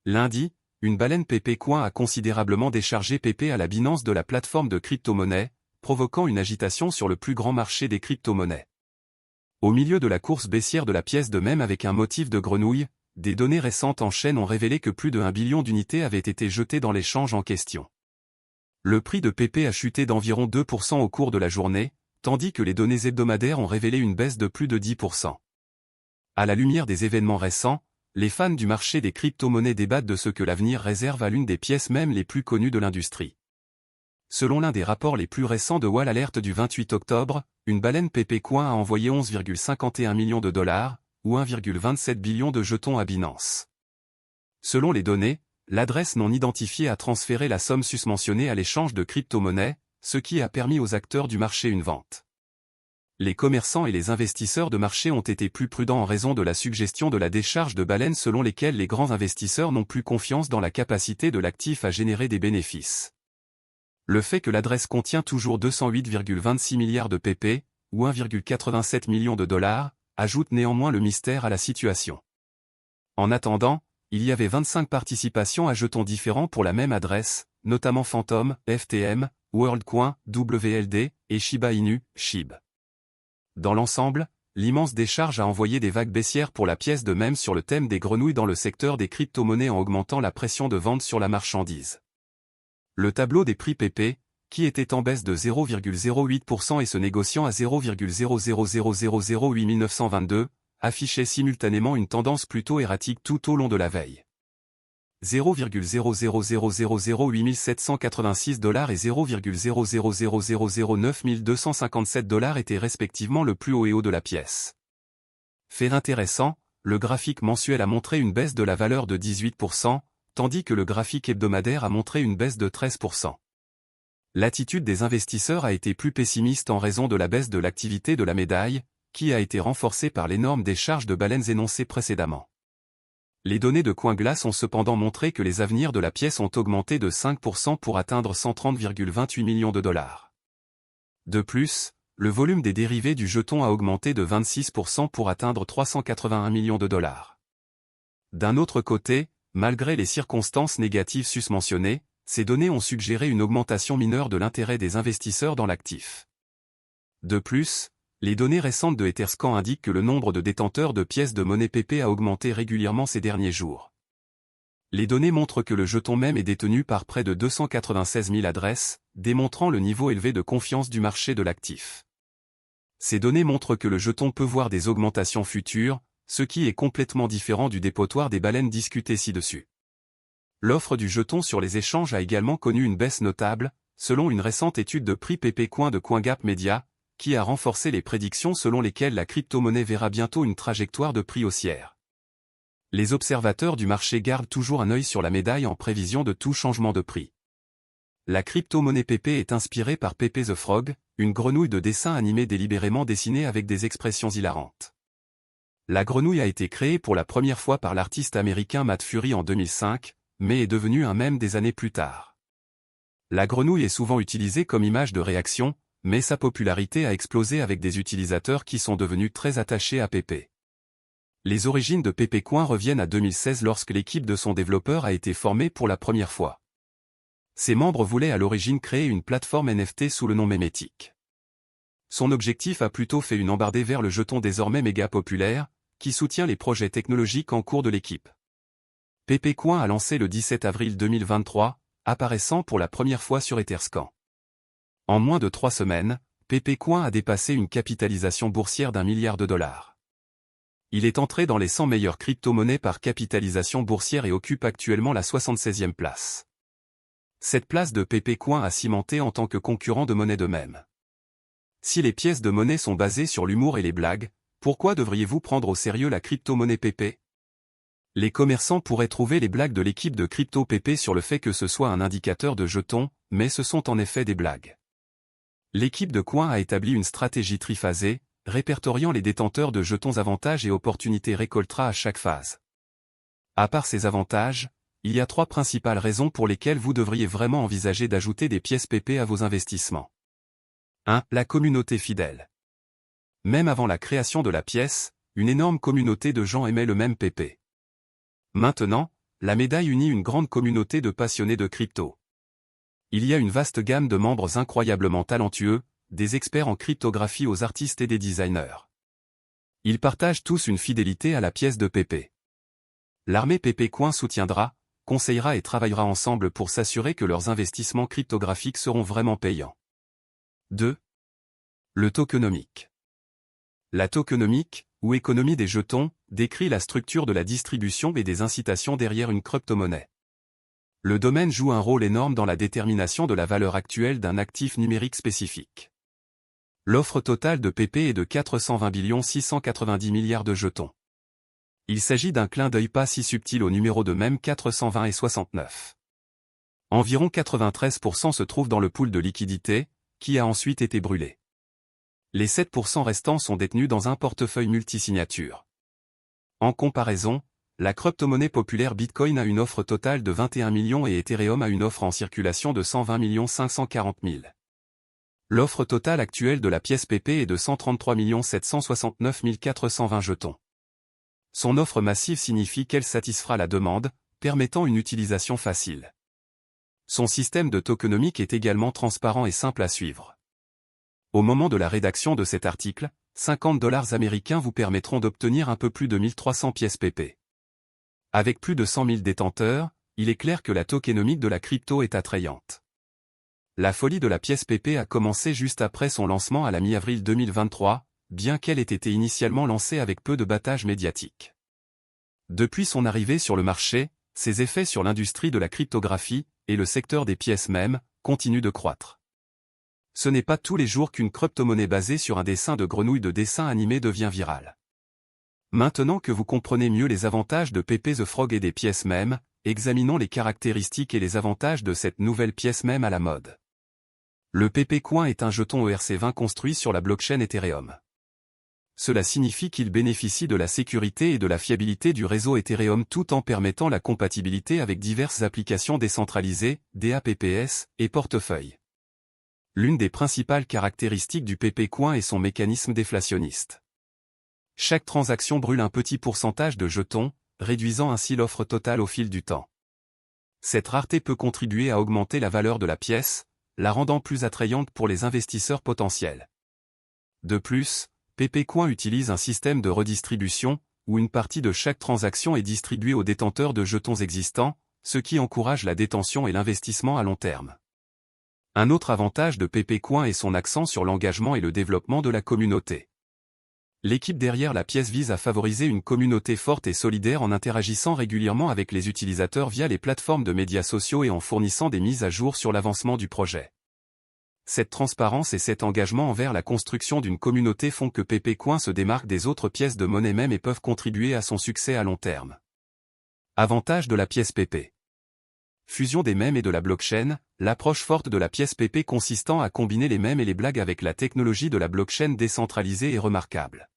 Lundi, une baleine PP Coin a considérablement déchargé PP à la Binance de la plateforme de crypto-monnaie, provoquant une agitation sur le plus grand marché des crypto-monnaies. Au milieu de la course baissière de la pièce de même avec un motif de grenouille, des données récentes en chaîne ont révélé que plus de 1 billion d'unités avaient été jetées dans l'échange en question. Le prix de PP a chuté d'environ 2% au cours de la journée, tandis que les données hebdomadaires ont révélé une baisse de plus de 10%. À la lumière des événements récents, les fans du marché des crypto-monnaies débattent de ce que l'avenir réserve à l'une des pièces même les plus connues de l'industrie. Selon l'un des rapports les plus récents de Wall Alert du 28 octobre, une baleine PP Coin a envoyé 11,51 millions de dollars, ou 1,27 billion de jetons à Binance. Selon les données, l'adresse non identifiée a transféré la somme susmentionnée à l'échange de crypto-monnaies, ce qui a permis aux acteurs du marché une vente. Les commerçants et les investisseurs de marché ont été plus prudents en raison de la suggestion de la décharge de baleines selon lesquelles les grands investisseurs n'ont plus confiance dans la capacité de l'actif à générer des bénéfices. Le fait que l'adresse contient toujours 208,26 milliards de PP, ou 1,87 million de dollars, ajoute néanmoins le mystère à la situation. En attendant, il y avait 25 participations à jetons différents pour la même adresse, notamment Phantom, FTM, WorldCoin, WLD, et Shiba Inu, SHIB. Dans l'ensemble, l'immense décharge a envoyé des vagues baissières pour la pièce de même sur le thème des grenouilles dans le secteur des crypto-monnaies en augmentant la pression de vente sur la marchandise. Le tableau des prix PP, qui était en baisse de 0,08% et se négociant à 0,000008 affichait simultanément une tendance plutôt erratique tout au long de la veille. 0,000008 786 $ et 0,000009 257 $ étaient respectivement le plus haut et haut de la pièce. Fait intéressant, le graphique mensuel a montré une baisse de la valeur de 18%, tandis que le graphique hebdomadaire a montré une baisse de 13%. L'attitude des investisseurs a été plus pessimiste en raison de la baisse de l'activité de la médaille, qui a été renforcée par l'énorme décharge de baleines énoncée précédemment. Les données de CoinGlass ont cependant montré que les avenirs de la pièce ont augmenté de 5% pour atteindre 130,28 millions de dollars. De plus, le volume des dérivés du jeton a augmenté de 26% pour atteindre 381 millions de dollars. D'un autre côté, malgré les circonstances négatives susmentionnées, ces données ont suggéré une augmentation mineure de l'intérêt des investisseurs dans l'actif. De plus, les données récentes de Etherscan indiquent que le nombre de détenteurs de pièces de monnaie PP a augmenté régulièrement ces derniers jours. Les données montrent que le jeton même est détenu par près de 296 000 adresses, démontrant le niveau élevé de confiance du marché de l'actif. Ces données montrent que le jeton peut voir des augmentations futures, ce qui est complètement différent du dépotoir des baleines discuté ci-dessus. L'offre du jeton sur les échanges a également connu une baisse notable, selon une récente étude de prix PP Coin de CoinGap Media, qui a renforcé les prédictions selon lesquelles la crypto-monnaie verra bientôt une trajectoire de prix haussière. Les observateurs du marché gardent toujours un œil sur la médaille en prévision de tout changement de prix. La crypto-monnaie PP est inspirée par Pepe the Frog, une grenouille de dessin animé délibérément dessinée avec des expressions hilarantes. La grenouille a été créée pour la première fois par l'artiste américain Matt Fury en 2005, mais est devenue un mème des années plus tard. La grenouille est souvent utilisée comme image de réaction, mais sa popularité a explosé avec des utilisateurs qui sont devenus très attachés à PP. Les origines de PP Coin reviennent à 2016 lorsque l'équipe de son développeur a été formée pour la première fois. Ses membres voulaient à l'origine créer une plateforme NFT sous le nom Memetic. Son objectif a plutôt fait une embardée vers le jeton désormais méga populaire, qui soutient les projets technologiques en cours de l'équipe. PP Coin a lancé le 17 avril 2023, apparaissant pour la première fois sur Etherscan. En moins de 3 semaines, PP Coin a dépassé une capitalisation boursière d'1 milliard de dollars. Il est entré dans les 100 meilleures crypto-monnaies par capitalisation boursière et occupe actuellement la 76e place. Cette place de PP Coin a cimenté en tant que concurrent de monnaie de même. Si les pièces de monnaie sont basées sur l'humour et les blagues, pourquoi devriez-vous prendre au sérieux la crypto-monnaie PP? Les commerçants pourraient trouver les blagues de l'équipe de Crypto PP sur le fait que ce soit un indicateur de jetons, mais ce sont en effet des blagues. L'équipe de Coin a établi une stratégie triphasée, répertoriant les détenteurs de jetons avantages et opportunités récoltera à chaque phase. À part ces avantages, il y a 3 principales raisons pour lesquelles vous devriez vraiment envisager d'ajouter des pièces PP à vos investissements. 1. La communauté fidèle. Même avant la création de la pièce, une énorme communauté de gens aimait le même PP. Maintenant, la médaille unit une grande communauté de passionnés de crypto. Il y a une vaste gamme de membres incroyablement talentueux, des experts en cryptographie aux artistes et des designers. Ils partagent tous une fidélité à la pièce de PP. L'armée PP Coin soutiendra, conseillera et travaillera ensemble pour s'assurer que leurs investissements cryptographiques seront vraiment payants. 2. Le tokenomique. La tokenomique, ou économie des jetons, décrit la structure de la distribution et des incitations derrière une crypto-monnaie. Le domaine joue un rôle énorme dans la détermination de la valeur actuelle d'un actif numérique spécifique. L'offre totale de PP est de 420 690 milliards de jetons. Il s'agit d'un clin d'œil pas si subtil au numéro de même 420 et 69. Environ 93% se trouvent dans le pool de liquidité, qui a ensuite été brûlé. Les 7% restants sont détenus dans un portefeuille multisignature. En comparaison, la crypto-monnaie populaire Bitcoin a une offre totale de 21 millions et Ethereum a une offre en circulation de 120 540 000. L'offre totale actuelle de la pièce PP est de 133 769 420 jetons. Son offre massive signifie qu'elle satisfera la demande, permettant une utilisation facile. Son système de tokenomique est également transparent et simple à suivre. Au moment de la rédaction de cet article, $50 américains vous permettront d'obtenir un peu plus de 1300 pièces PP. Avec plus de 100 000 détenteurs, il est clair que la tokenomique de la crypto est attrayante. La folie de la pièce PP a commencé juste après son lancement à la mi-avril 2023, bien qu'elle ait été initialement lancée avec peu de battage médiatique. Depuis son arrivée sur le marché, ses effets sur l'industrie de la cryptographie, et le secteur des pièces même, continuent de croître. Ce n'est pas tous les jours qu'une crypto-monnaie basée sur un dessin de grenouille de dessin animé devient virale. Maintenant que vous comprenez mieux les avantages de PP the Frog et des pièces mèmes, examinons les caractéristiques et les avantages de cette nouvelle pièce mème à la mode. Le PP Coin est un jeton ERC20 construit sur la blockchain Ethereum. Cela signifie qu'il bénéficie de la sécurité et de la fiabilité du réseau Ethereum tout en permettant la compatibilité avec diverses applications décentralisées, DApps, et portefeuilles. L'une des principales caractéristiques du PP Coin est son mécanisme déflationniste. Chaque transaction brûle un petit pourcentage de jetons, réduisant ainsi l'offre totale au fil du temps. Cette rareté peut contribuer à augmenter la valeur de la pièce, la rendant plus attrayante pour les investisseurs potentiels. De plus, PP Coin utilise un système de redistribution, où une partie de chaque transaction est distribuée aux détenteurs de jetons existants, ce qui encourage la détention et l'investissement à long terme. Un autre avantage de PP Coin est son accent sur l'engagement et le développement de la communauté. L'équipe derrière la pièce vise à favoriser une communauté forte et solidaire en interagissant régulièrement avec les utilisateurs via les plateformes de médias sociaux et en fournissant des mises à jour sur l'avancement du projet. Cette transparence et cet engagement envers la construction d'une communauté font que PP Coin se démarque des autres pièces de monnaie même et peuvent contribuer à son succès à long terme. Avantage de la pièce PP. Fusion des mèmes et de la blockchain, l'approche forte de la pièce PP consistant à combiner les mèmes et les blagues avec la technologie de la blockchain décentralisée est remarquable.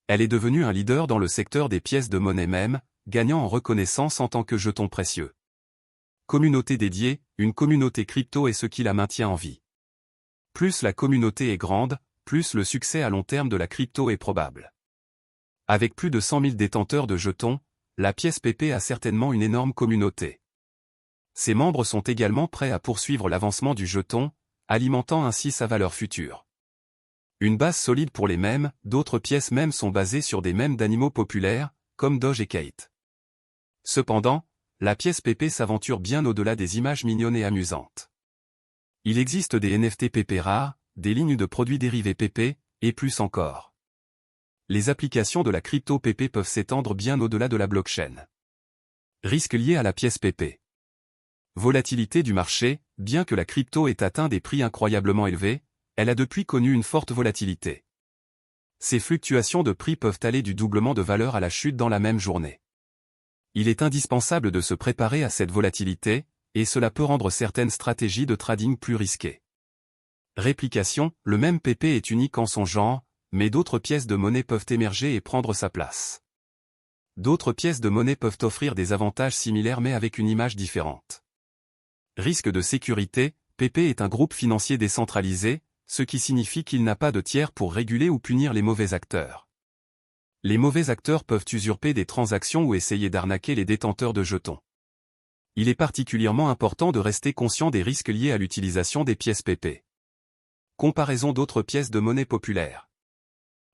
Elle est devenue un leader dans le secteur des pièces de monnaie mème, gagnant en reconnaissance en tant que jeton précieux. Communauté dédiée, une communauté crypto est ce qui la maintient en vie. Plus la communauté est grande, plus le succès à long terme de la crypto est probable. Avec plus de 100 000 détenteurs de jetons, la pièce PP a certainement une énorme communauté. Ses membres sont également prêts à poursuivre l'avancement du jeton, alimentant ainsi sa valeur future. Une base solide pour les mèmes, d'autres pièces mèmes sont basées sur des mèmes d'animaux populaires, comme Doge et Kate. Cependant, la pièce PP s'aventure bien au-delà des images mignonnes et amusantes. Il existe des NFT PP rares, des lignes de produits dérivés PP, et plus encore. Les applications de la crypto PP peuvent s'étendre bien au-delà de la blockchain. Risques liés à la pièce PP. Volatilité du marché, bien que la crypto ait atteint des prix incroyablement élevés, elle a depuis connu une forte volatilité. Ces fluctuations de prix peuvent aller du doublement de valeur à la chute dans la même journée. Il est indispensable de se préparer à cette volatilité, et cela peut rendre certaines stratégies de trading plus risquées. Réplication, le même PP est unique en son genre, mais d'autres pièces de monnaie peuvent émerger et prendre sa place. D'autres pièces de monnaie peuvent offrir des avantages similaires mais avec une image différente. Risque de sécurité, PP est un groupe financier décentralisé, ce qui signifie qu'il n'a pas de tiers pour réguler ou punir les mauvais acteurs. Les mauvais acteurs peuvent usurper des transactions ou essayer d'arnaquer les détenteurs de jetons. Il est particulièrement important de rester conscient des risques liés à l'utilisation des pièces PP. Comparaison d'autres pièces de monnaie populaire.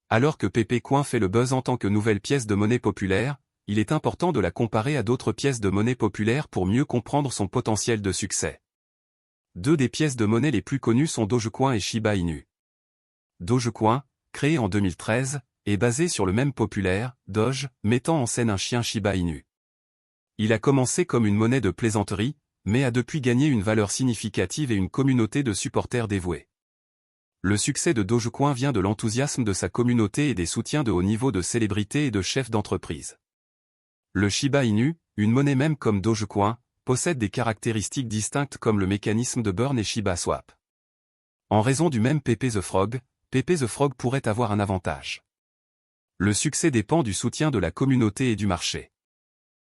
Alors que PP Coin fait le buzz en tant que nouvelle pièce de monnaie populaire, il est important de la comparer à d'autres pièces de monnaie populaire pour mieux comprendre son potentiel de succès. Deux des pièces de monnaie les plus connues sont Dogecoin et Shiba Inu. Dogecoin, créé en 2013, est basé sur le même populaire, Doge, mettant en scène un chien Shiba Inu. Il a commencé comme une monnaie de plaisanterie, mais a depuis gagné une valeur significative et une communauté de supporters dévoués. Le succès de Dogecoin vient de l'enthousiasme de sa communauté et des soutiens de haut niveau de célébrités et de chefs d'entreprise. Le Shiba Inu, une monnaie même comme Dogecoin, possède des caractéristiques distinctes comme le mécanisme de burn et Shiba Swap. En raison du même PP the Frog pourrait avoir un avantage. Le succès dépend du soutien de la communauté et du marché.